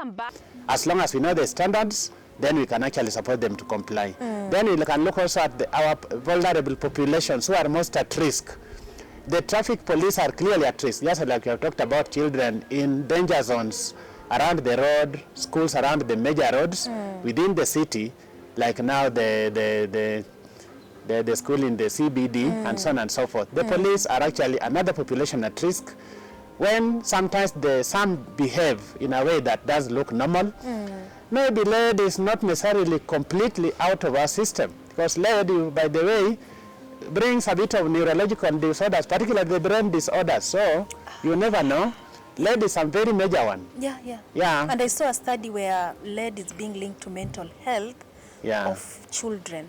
come back. As long as we know the standards, then we can actually support them to comply. Then we can look also at our vulnerable populations who are most at risk. The traffic police are clearly at risk, just like we have talked about children in danger zones around the road, schools around the major roads, within the city, like now the school in the CBD and so on and so forth. The police are actually another population at risk when sometimes some behave in a way that does look normal. Maybe lead is not necessarily completely out of our system, because lead, by the way, brings a bit of neurological disorders, particularly the brain disorders. So you never know. Lead is a very major one. Yeah. And I saw a study where lead is being linked to mental health of children.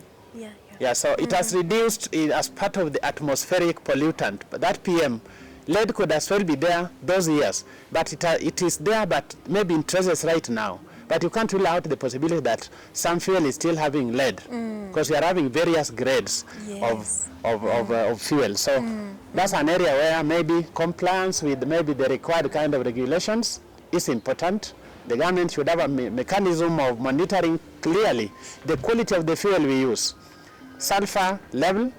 Yeah, so it has reduced as part of the atmospheric pollutant. But that PM, lead could as well be there those years. But it is there, but maybe in traces right now. But you can't rule out the possibility that some fuel is still having lead, because we are having various grades of fuel. So that's an area where maybe compliance with maybe the required kind of regulations is important. The government should have a mechanism of monitoring clearly the quality of the fuel we use. Sulfur level,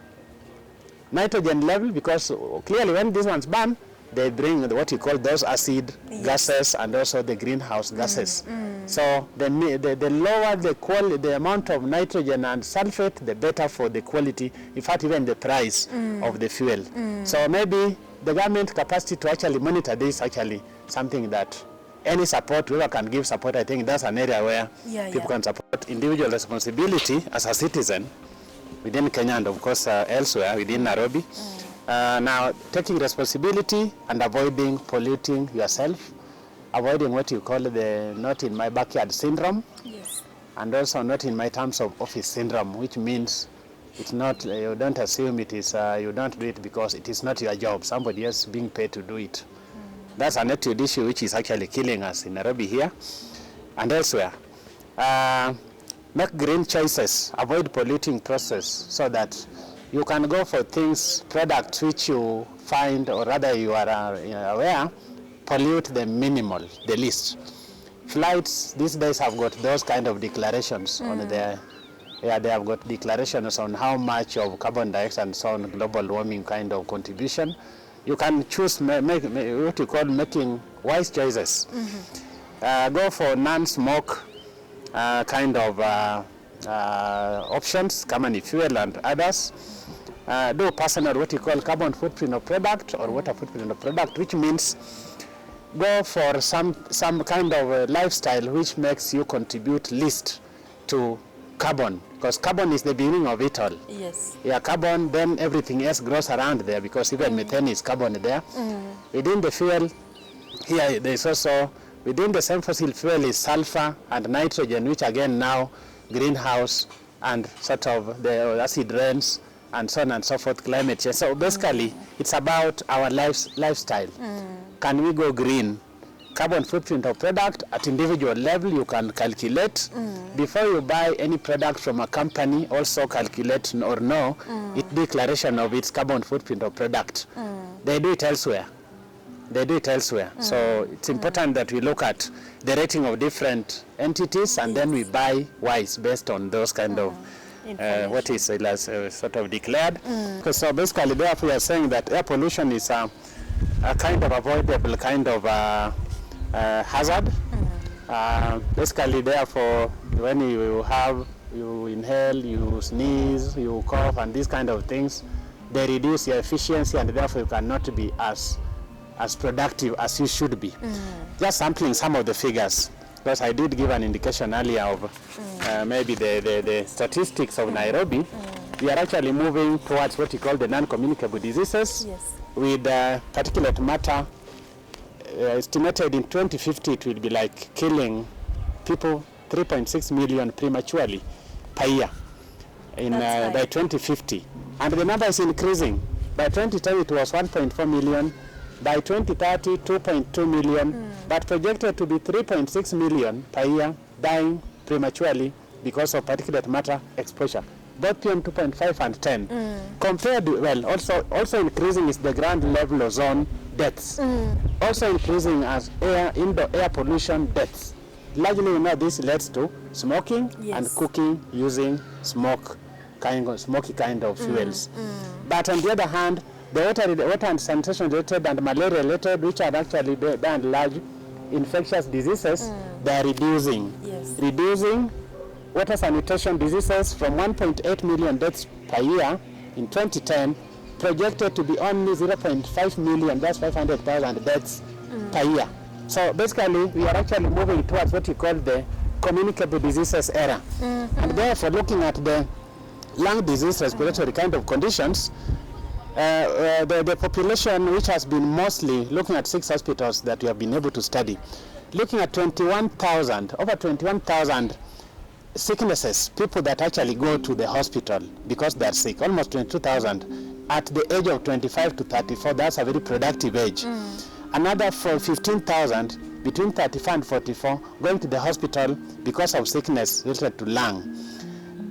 nitrogen level, because clearly when these ones burn, they bring what you call those acid gases and also the greenhouse gases. So the lower the quality, the amount of nitrogen and sulfate, the better for the quality, in fact even the price of the fuel. So maybe the government capacity to actually monitor this actually something that any support, whoever can give support, I think that's an area where people can support individual responsibility as a citizen within Kenya and of course elsewhere within Nairobi. Now, taking responsibility and avoiding polluting yourself, avoiding what you call the not in my backyard syndrome, and also not in my terms of office syndrome, which means it's not, you don't assume it is, you don't do it because it is not your job, somebody else being paid to do it. That's an attitude issue which is actually killing us in Nairobi here and elsewhere. Make green choices, avoid polluting process so that you can go for things, products which you find, or rather you are aware, pollute the minimal, the least. Flights these days have got those kind of declarations on their, they have got declarations on how much of carbon dioxide and so on, global warming kind of contribution. You can choose, make what you call making wise choices. Go for non-smoke kind of options, common fuel and others. Do personal what you call carbon footprint of product or water footprint of product, which means go for some kind of lifestyle which makes you contribute least to carbon, because carbon is the beginning of it all. Yeah, carbon, then everything else grows around there, because even methane is carbon there. Within the fuel, here there is also, within the same fossil fuel is sulfur and nitrogen, which again now greenhouse and sort of the acid rains and so on and so forth, climate change. So basically, it's about our lifestyle. Can we go green? Carbon footprint of product at individual level, you can calculate. Before you buy any product from a company, also calculate or know its declaration of its carbon footprint of product. They do it elsewhere. So it's important that we look at the rating of different entities and then we buy wise based on those kind of what is sort of declared. So basically, therefore, we are saying that air pollution is a kind of avoidable kind of hazard. Basically, therefore, when you inhale, you sneeze, you cough, and these kind of things, they reduce your efficiency, and therefore you cannot be as productive as you should be. Just sampling some of the figures, because I did give an indication earlier of maybe the statistics of Nairobi. We are actually moving towards what you call the non-communicable diseases, with particulate matter estimated in 2050 it will be like killing people 3.6 million prematurely per year by 2050. And the number is increasing. By 2010 it was 1.4 million. By 2030, 2.2 million, but projected to be 3.6 million per year dying prematurely because of particulate matter exposure, both PM 2.5 and 10. Compared, well, also increasing is the ground level ozone deaths. Also increasing as indoor air pollution deaths. largely we know this leads to smoking and Yes. cooking using smoky kind of fuels. But on the other hand, the water and sanitation related and malaria related, which are actually by and large infectious diseases, they are reducing. Yes. Reducing water sanitation diseases from 1.8 million deaths per year in 2010, projected to be only 0.5 million, that's 500,000 deaths per year. So basically, we are actually moving towards what we call the communicable diseases era. And therefore, looking at the lung disease, respiratory kind of conditions, the population, which has been mostly looking at 6 hospitals that we have been able to study, looking at over 21,000 sicknesses, people that actually go to the hospital because they're sick, almost 22,000 at the age of 25 to 34. That's a very productive age. Another for 15,000 between 35 and 44 going to the hospital because of sickness related to lung.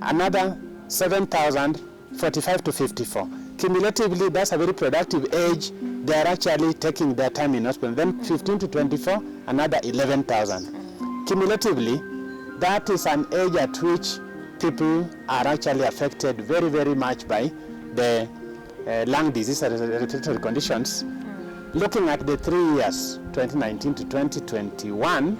Another 7,000 45 to 54. Cumulatively, that's a very productive age. They are actually taking their time in hospital. Then 15 to 24, another 11,000. Cumulatively, that is an age at which people are actually affected very, very much by the lung disease and respiratory conditions. Looking at the 3 years, 2019 to 2021,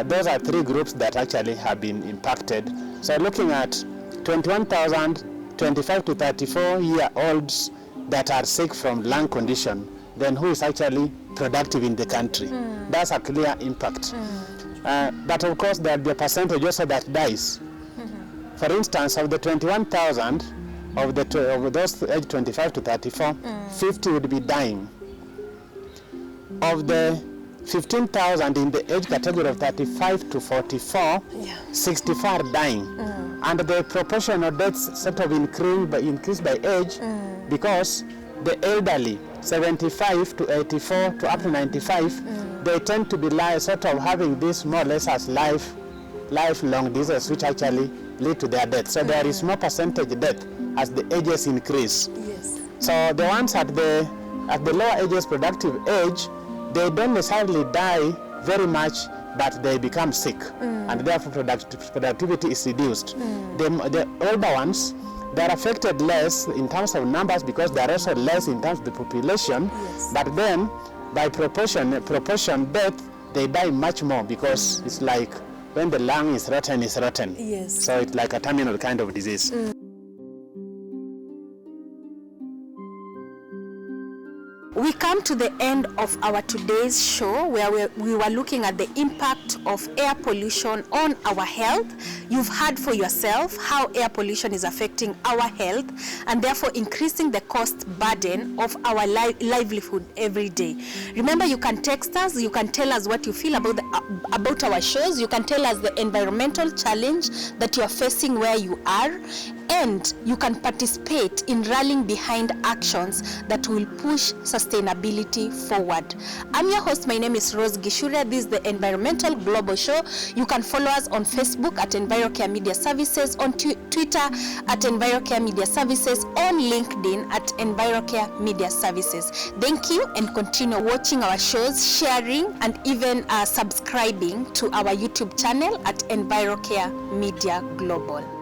those are 3 groups that actually have been impacted. So looking at 21,000 25 to 34-year-olds that are sick from lung condition, then who is actually productive in the country? That's a clear impact. But of course, there will be a percentage also that dies. For instance, of the 21,000 of those aged 25 to 34, 50 would be dying. Of the 15,000 in the age category of 35 to 44, 64 are dying. And the proportion of deaths sort of increased by age because the elderly, 75 to 84 to up to 95, they tend to be sort of having this more or less as lifelong disease, which actually lead to their death. So there is more percentage death as the ages increase. Yes. So the ones at the lower ages, productive age, they don't necessarily die very much, but they become sick, and therefore productivity is reduced. The older ones, they're affected less in terms of numbers because they're also less in terms of the population, but then by proportion death, they die much more because it's like when the lung is rotten, it's rotten. Yes. So it's like a terminal kind of disease. We come to the end of our today's show where we were looking at the impact of air pollution on our health. You've heard for yourself how air pollution is affecting our health and therefore increasing the cost burden of our livelihood every day. Remember, you can text us, you can tell us what you feel about our shows, you can tell us the environmental challenge that you are facing where you are, and you can participate in rallying behind actions that will push sustainability forward. I'm your host, my name is Rose Gishure. This is the Environmental Global Show. You can follow us on Facebook at EnviroCare Media Services, on Twitter at EnviroCare Media Services, on LinkedIn at EnviroCare Media Services. Thank you, and continue watching our shows, sharing, and even subscribing to our YouTube channel at EnviroCare Media Global.